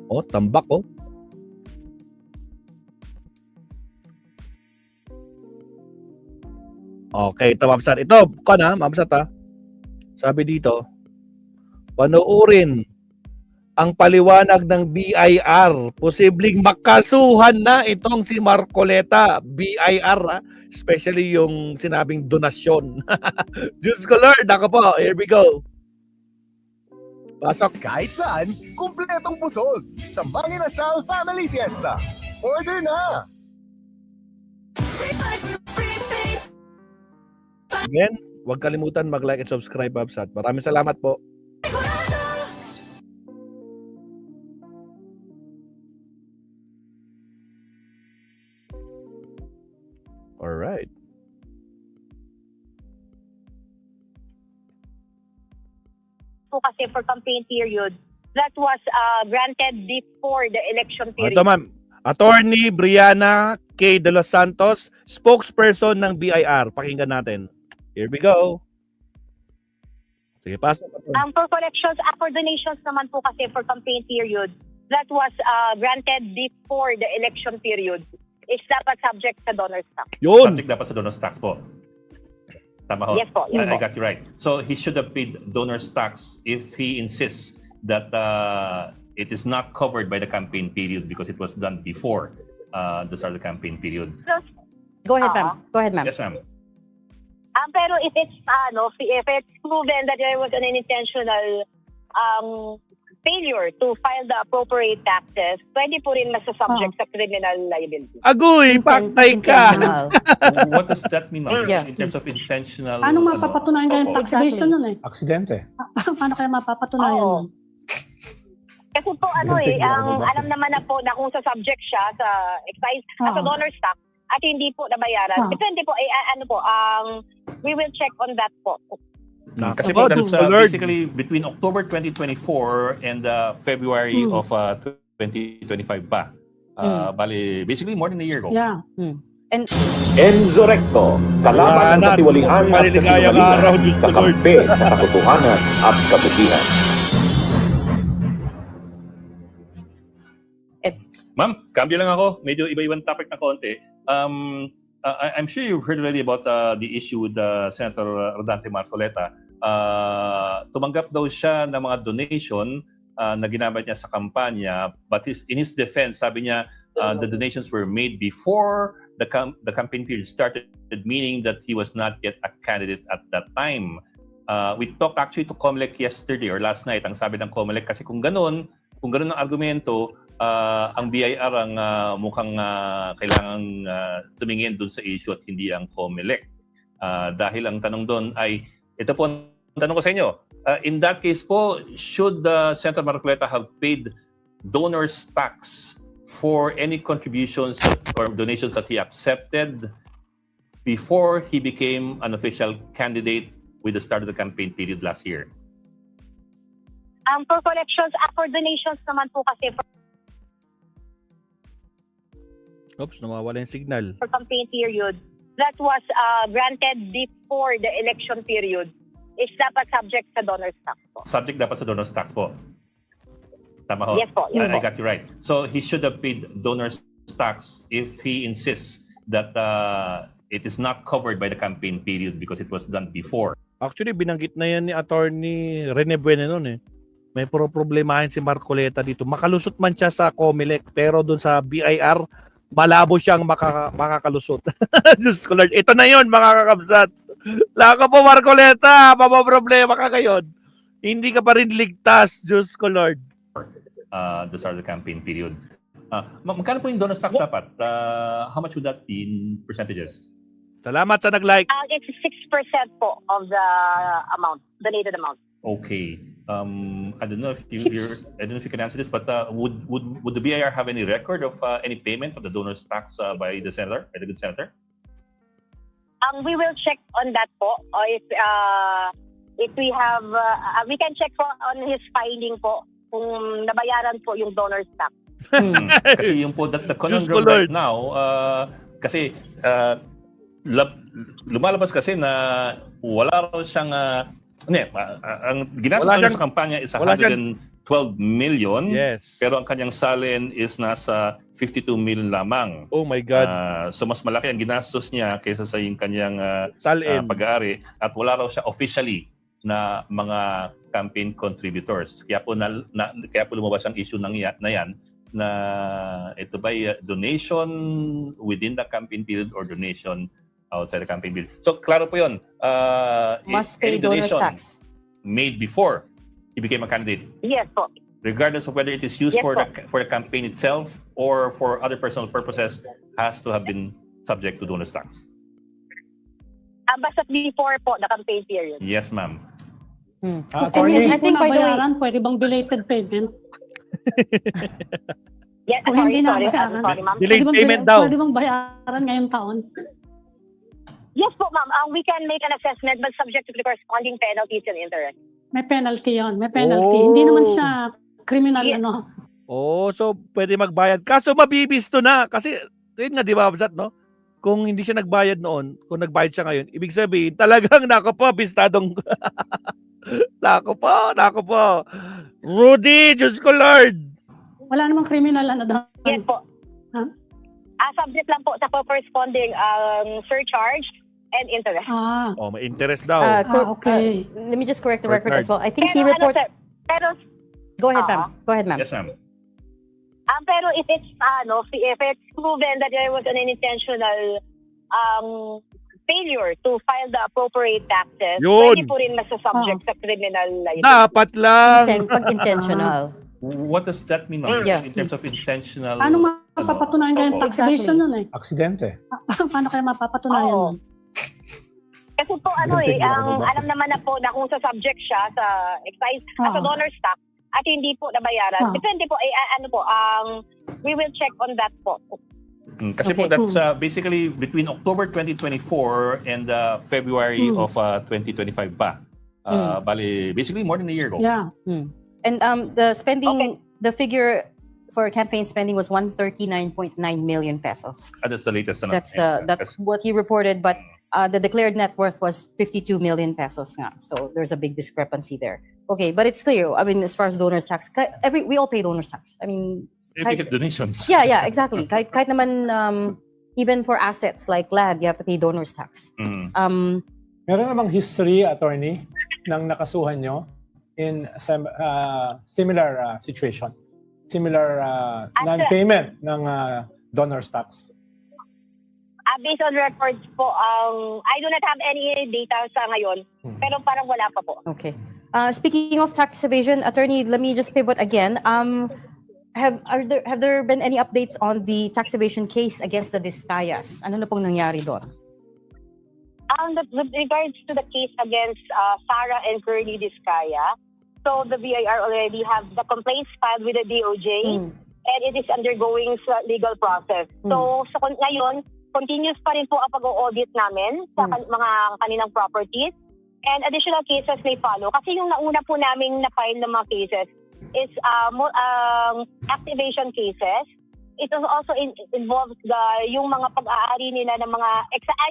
Oh, tambak oh. Okay, ito Mamsat. Ito, Mamsat ha. Sabi dito, panoorin ang paliwanag ng BIR. Posibleng makasuhan na itong si Marcoleta. BIR ha. Especially yung sinabing donasyon. Diyos ko Lord, ako po. Here we go. Pasok. Kahit saan, kumpletong pusog sa Manginasal Family Fiesta. Order na! Again, huwag kalimutan mag-like and subscribe, Babsat. Maraming salamat po. Alright. Po kasi for campaign period that was granted before the election period. Ito ma'am, Attorney Brianna K. De Los Santos, spokesperson ng BIR. Pakinggan natin. Here we go. Sige, pasok. For collections, for donations naman po kasi for campaign period that was granted before the election period is dapat subject sa donor stock. Yun! Subject dapat sa donor tax po. Tama ho? Yes po, yes I po. got you right. So he should have paid donor's tax if he insists that it is not covered by the campaign period because it was done before the start of the campaign period. Go ahead, ma'am. Go ahead, ma'am. Yes, ma'am. Pero if it's if it's proven that there was an intentional failure to file the appropriate taxes, pwede po rin masasubject sa criminal liability. Agoy, paktay ka! Intentional. What does that mean, ma'am? Yeah. In terms of intentional... Paano mapapatunayan kaya yung Opo. tax evasion nun eh? Aksidente. Paano kaya mapapatunayan Oo. nun? Kasi po ang alam naman na po na kung sa subject siya sa excise at sa donor stock at hindi po nabayaran. Depende po we will check on that po. Kasi Ako, po, that's Diyos ko, Lord. basically between October 2024 and February of 2025 pa. Bali, basically more than a year ago. Yeah. Enzo Recto, kalaban ng katiwalian at Maligayang araw, Diyos kasinungalingan, ko, Lord. kakampi sa katotohanan at kabutihan. Ma'am, cambio lang ako. Medyo iba-ibang topic na konti. I'm sure you've heard already about the issue with Senator Rodante Marcoleta. Tumanggap daw siya ng mga donation na ginamit niya sa kampanya, but in his defense, sabi niya the donations were made before the campaign period started, meaning that he was not yet a candidate at that time. We talked actually to COMELEC yesterday or last night. Ang sabi ng COMELEC, kasi kung ganun ang argumento, ang BIR ang mukhang kailangang tumingin dun sa issue at hindi ang COMELEC. Dahil ang tanong doon ay, ito po ang tanong ko sa inyo. In that case po, should Senator Marcoleta have paid donors tax for any contributions or donations that he accepted before he became an official candidate with the start of the campaign period last year? For collections, for donations naman po kasi Oops, nawawala yung signal. for campaign period that was granted before the election period is dapat subject sa donor stock po. Subject dapat sa donor tax po. Tama ho? Yes po, yes I po. got you right. So he should have paid donors tax if he insists that it is not covered by the campaign period because it was done before. Actually, binanggit na yan ni Attorney Rene Buena noon eh. May problemahin si Marcoleta dito. Makalusot man siya sa COMELEC, pero doon sa BIR, malabo siyang makakalusot. Diyos ko Lord. Ito na yun, mga kakabsat. Laka po, Marcoleta. Problema ka ngayon. Hindi ka pa rin ligtas, Diyos ko Lord. The start of the campaign period. Magkano po yung donor tax dapat? How much would that be in percentages? Salamat sa nag-like. It's 6% po of the amount, donated amount. Okay. I don't know if I don't know if you can answer this, but would the BIR have any record of any payment of the donors tax by the senator, by the good senator? We will check on that po. If we have, we can check po on his filing po kung nabayaran po yung donor tax. Kasi yung po, that's the Diyos ko, conundrum right Lord. now. Kasi lumalabas kasi na wala raw siyang ang ginastos Wala niya siyang- sa kampanya is wala siyang 12 million. Yes. Pero ang kanyang salin is nasa 52 million lamang. Oh my God. So mas malaki ang ginastos niya kaysa sa yung kanyang Salin. pag-aari at wala raw siya officially na mga campaign contributors. Kaya po kaya po lumabas ang issue na yan na ito ba donation within the campaign period or donation outside the campaign period. So klaro po 'yon. Must pay Any donors donation tax. made before he became a candidate, Yes po. regardless of whether it is used Yes, for po. the campaign itself or for other personal purposes, has to have been subject to donors tax. Basta before po the campaign period. Yes, ma'am. Attorney, I think, by the way, nabayaran, pwede bang belated payment? Yes, Kung hindi sorry, nabayaran. sorry ma'am. Delayed Pwede bang payment daw. Pwede bang bayaran ngayong taon? Yes po ma'am, we can make an assessment but subject to the corresponding penalties and interest. May penalty yon, may penalty. Oh. Hindi naman siya criminal, Yeah. ano. Oh, so pwede magbayad. Kaso mabibisto na. Kasi, yun nga, di ba, Zat, no? Kung hindi siya nagbayad noon, kung nagbayad siya ngayon, ibig sabihin, talagang nako po, bistadong... nako po. Rudy, Diyos ko, Lord! Wala namang criminal, ano doon. Yes po. Huh? Subject lang po sa corresponding surcharge and interest. Oh, may interest daw. Okay. Let me just correct the Correct record as well. I think he Pero reported... sir, pero Go ahead, ma'am. Go ahead, ma'am. Yes, ma'am. pero if it's proven that there was an intentional failure to file the appropriate taxes, Yun. pwede po rin masasubject sa criminal liability. Dapat lang. Pag intentional. What does that mean, ma'am? Yeah. In terms of intentional... Paano mapapatunayan kaya yung Opo. tax evasion nun eh? Aksidente. Paano kaya mapapatunayan Oo. nun? Kasi po alam naman na po na kung sa subject siya sa excise at sa donor's tax at hindi po nabayaran. Depende po we will check on that po. Kasi po Okay. that's basically between October 2024 and February of 2025 pa. Bali, basically more than a year ago. Yeah. And the spending, Okay. the figure for campaign spending was 139.9 million pesos. That's the latest. That's what he reported, but the declared net worth was 52 million pesos nga. So there's a big discrepancy there. Okay, but it's clear. I mean, as far as donors tax, we all pay donors tax. I mean, If you get donations. yeah, exactly. Kahit naman, even for assets like land, you have to pay donors tax. Meron namang history, attorney, ng nakasuhan nyo in similar situation? Similar non-payment ng donor's tax? Based on records po, I do not have any data sa ngayon, pero parang wala pa po. Okay. Speaking of tax evasion, attorney, let me just pivot again. Have there been any updates on the tax evasion case against the Vizcayas? Ano na pong nangyari doon? With regards to the case against Sarah and Curly Vizcaya, so the BIR already have the complaints filed with the DOJ and it is undergoing legal process. So ngayon, continuous pa rin po ang pag-audit namin sa mga kanilang properties and additional cases may follow. Kasi yung nauna po namin na-file ng mga cases is activation cases. It also involves yung mga pag-aari nila ng mga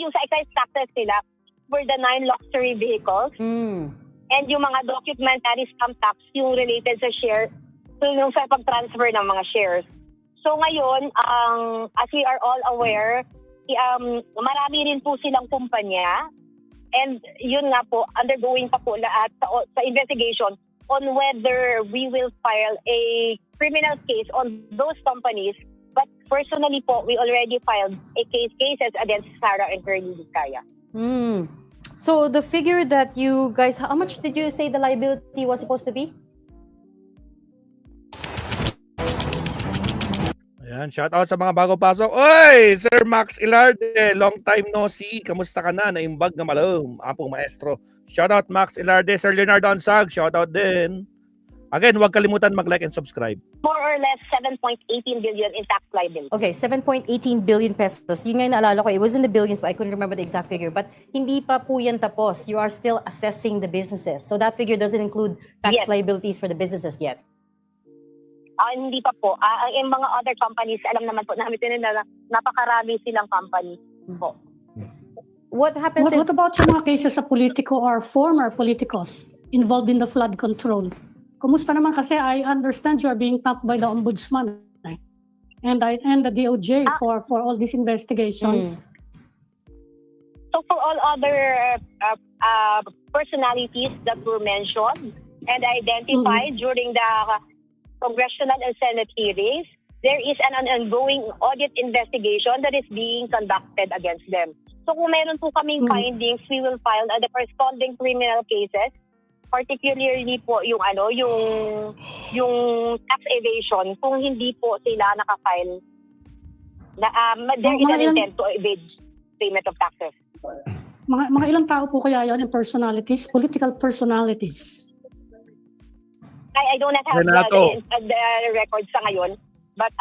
yung sa excise taxes nila for the 9 luxury vehicles and yung mga documentary stamp tax yung related sa share, so yung sa pag-transfer ng mga shares. So ngayon, as we are all aware, marami rin po silang kumpanya and yun nga po, undergoing pa po lahat sa investigation on whether we will file a criminal case on those companies. But personally po, we already filed cases against Sarah and Curly Vizcaya. So the figure that you guys, how much did you say the liability was supposed to be? Ayan, shout out sa mga bago pasok. Oy, Sir Max Ilarde, long time no see. Kamusta ka na? Naimbag na malum. Apong maestro. Shout out Max Ilarde, Sir Leonardo Ansag, shout out din. Again, huwag kalimutan mag-like and subscribe. More or less 7.18 billion in tax liability. Okay, 7.18 billion pesos. Yun nga yung naalala ko. It was in the billions, but I couldn't remember the exact figure. But hindi pa po yan tapos. You are still assessing the businesses. So that figure doesn't include tax Yes. liabilities for the businesses yet. Hindi pa po. Yung mga other companies, alam naman po namin na napakarami silang company po. What happens What about yung mga cases sa politiko or former politicos involved in the flood control? Kumusta naman kasi I understand you're being tapped by the ombudsman and the DOJ for all these investigations. So for all other personalities that were mentioned and identified during the congressional and Senate hearings, there is an ongoing audit investigation that is being conducted against them. So kung meron po kaming findings, we will file the corresponding criminal cases, particularly po yung tax evasion kung hindi po sila nakafile na there is an intent to evade payment of taxes. Mga ilang tao po kaya yon, and personalities, political personalities? I do not have the records sa ngayon, but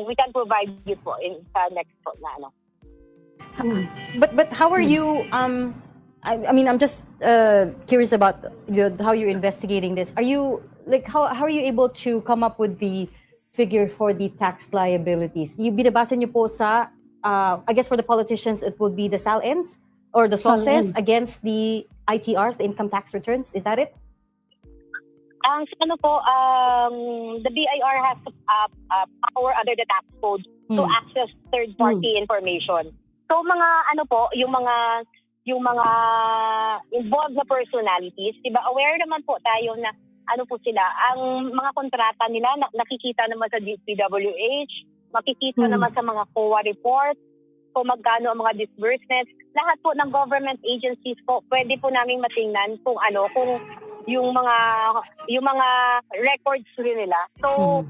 we can provide you po in sa next po na ano. But how are you? I mean, I'm just curious about how you're investigating this. Are you like how are you able to come up with the figure for the tax liabilities? You binabasa niyo po sa I guess for the politicians it would be the SALNs or the sources against the ITRs, the income tax returns. Is that it? The BIR has power under the tax code to access third-party information. So yung mga involved na personalities, diba, aware naman po tayo na sila, ang mga kontrata nila nakikita naman sa DPWH, makikita naman sa mga COA reports, kung magkano ang mga disbursements, lahat po ng government agencies po, pwede po namin matingnan kung yung mga records rin nila. So,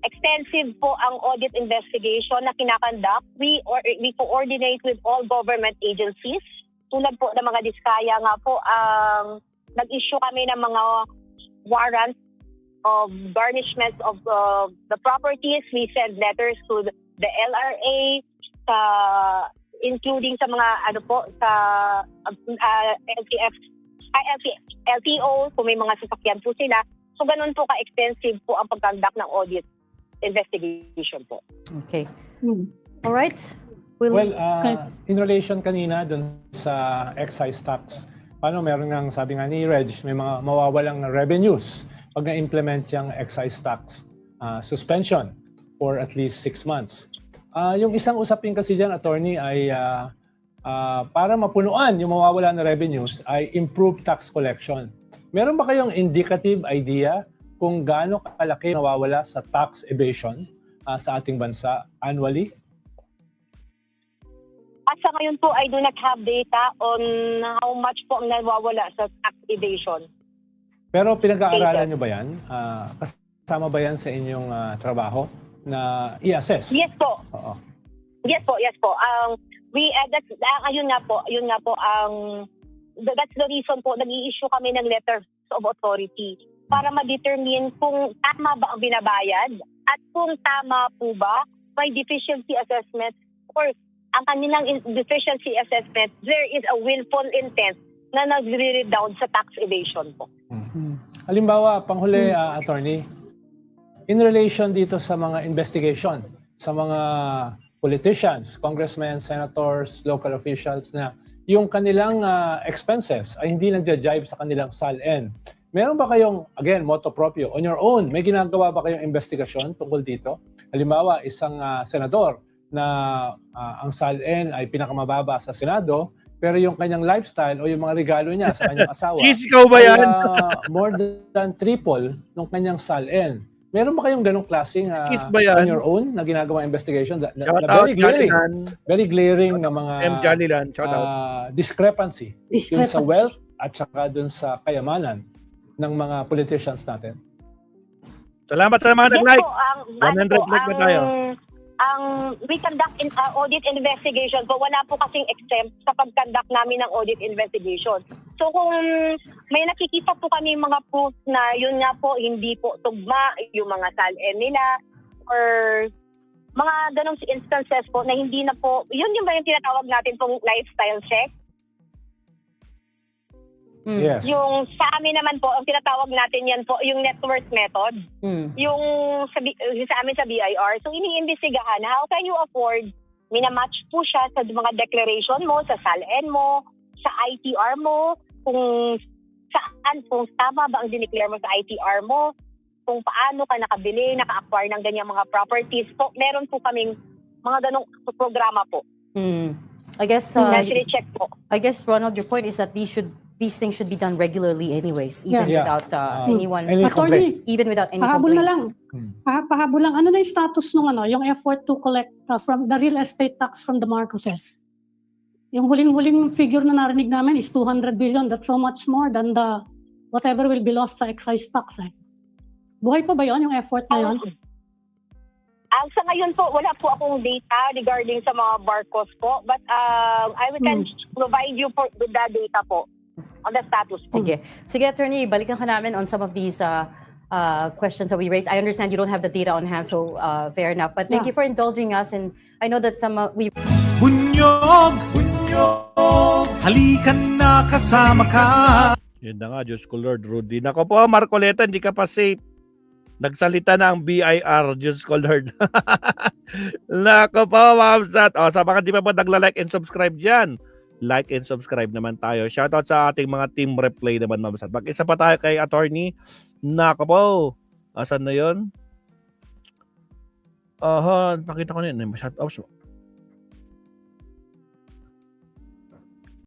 extensive po ang audit investigation na kinakandak. We coordinate with all government agencies. Tulad po ng mga diskaya nga po, nag-issue kami ng mga warrants of garnishment of the properties. We send letters to the LRA, including sa mga sa LTO, kung may mga sasakyan po sila. So, ganun po ka-extensive po ang pag-conduct ng audit investigation po. Okay. All right. In relation kanina dun sa excise tax, paano meron ng sabi nga ni Reg, may mga mawawalang revenues pag na-implement yung excise tax suspension for at least 6 months. Yung isang usapin kasi dyan, attorney, ay para mapunuan yung mawawala na revenues ay improve tax collection. Meron ba kayong indicative idea kung gaano kalaki nawawala sa tax evasion sa ating bansa annually? At sa ngayon po, I do not have data on how much po ang nawawala sa tax evasion. Pero pinag-aaralan nyo ba yan? Kasama ba yan sa inyong trabaho na i-assess? Yes po. Oo. Yes po. Yun nga po that's the reason po nag-i-issue kami ng letters of authority para ma-determine kung tama ba ang binabayad at kung tama po ba may deficiency assessment or ang kanilang deficiency assessment, there is a willful intent na nagre-redound sa tax evasion po. Halimbawa, panghuli, attorney, in relation dito sa mga investigation, sa mga politicians, congressmen, senators, local officials na yung kanilang expenses ay hindi nagja-jive sa kanilang SALN. Meron ba kayong, again, motu proprio, on your own, may ginagawa ba kayong investigasyon tungkol dito? Halimbawa, isang senador na ang SALN ay pinakamababa sa Senado, pero yung kanyang lifestyle o yung mga regalo niya sa kanyang asawa Sisikaw ba yan? more than triple ng kanyang SALN. Meron ba kayong ganong klaseng on your own na ginagawang investigation? Shout out, Very glaring na mga Jalilan, shout out. discrepancy dun sa wealth at saka dun sa kayamanan ng mga politicians natin. Salamat sa mga nag-like. 100 like na tayo. We conduct audit investigation po. Wala po kasing exempt sa pag-conduct namin ng audit investigation. So kung may nakikita po kami mga proof na yun nga po, hindi po tugma yung mga SALN nila or mga ganong instances po na hindi na po, yun yung ba yung tinatawag natin pong lifestyle check? Yes. Yung sa amin naman po, ang tinatawag natin yan po, yung net worth method. Yung sa amin sa BIR. So iniimbestigahan, how can you afford, minamatch po siya sa mga declaration mo, sa SALN mo, sa ITR mo, kung saan, kung tama ba ang dineclare mo sa ITR mo, kung paano ka nakabili, naka-acquire ng ganyang mga properties po. Meron po kaming mga ganong programa po. I guess check po. I guess Ronald, your point is that these things should be done regularly anyways, even Yeah. without anyone, Any complaint? Attorney, even without any pahabol na complaints. lang. Pahabol lang. Ano na yung status nung yung effort to collect from the real estate tax from the Marcoses? Yung huling-huling figure na narinig namin is 200 billion. That's so much more than the whatever will be lost sa excise tax. Buhay pa ba yun, yung effort na yun? Sa ngayon po, wala po akong data regarding sa mga barcos po. But I can provide you with the data po on the status po. Sige, Attorney, balikan ka namin on some of these questions that we raised. I understand you don't have the data on hand, so fair enough. But thank you for indulging us. And I know that some we Bunyog, bunyog, halikan na kasama ka. Yun na nga, Diyos ko Lord, Rudy. Nako po, Marcoleta, hindi ka pa safe. Nagsalita na ang BIR, Diyos ko Lord. Nako po, Ma'am Sat. Sa mga di pa po nagla-like and subscribe dyan, like and subscribe naman tayo. Shoutout sa ating mga team replay naman, Ma'am Sat. Mag-isa pa tayo kay attorney. Nako po, asan na yun? Nakita ko na yun. Shoutout.